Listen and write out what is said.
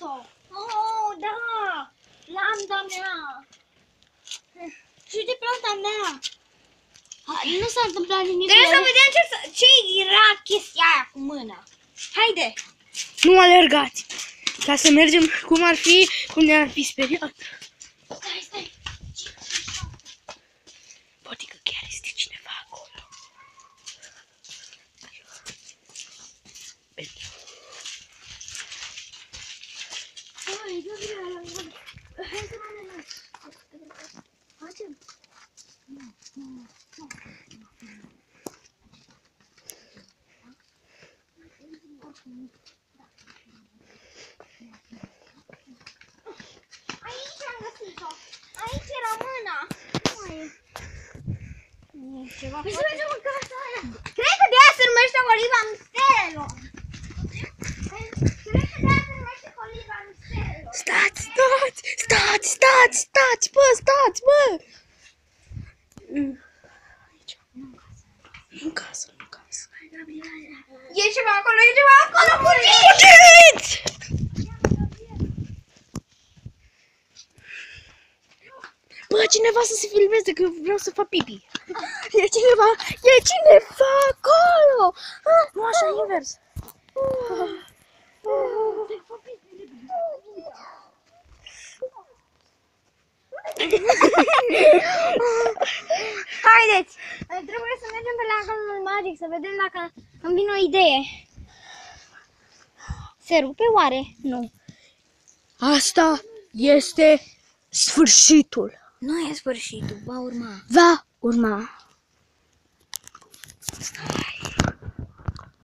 luat-o! Oh, da! Planta mea! Și de planta mea! Nu s-a întâmplat nimic. Trebuie să vedem ce era chestia aia cu mâna. Haide! Nu alergați! Ca să mergem cum ar fi, cum ne-ar fi speriat. Stai! Poate că chiar este cineva acolo. Hai să mănânc. Facem. Aici am găsit-o. Aici era mâna. Hai să mergem în casa aia. Cred că de aia se numește Oliva Misterelor. Cred că de aia se numește Oliva Misterelor. Stați, bă, stați, bă! Aici, În casă. E ceva acolo, Fugiți! Bă, cineva să se filmeze că vreau să fac pipi. E cineva acolo! Nu așa, invers. Haideți! Trebuie să mergem pe lanțul magic să vedem dacă îmi vine o idee. Se rupe oare? Nu. Asta este sfârșitul. Nu e sfârșitul, va urma. Va urma.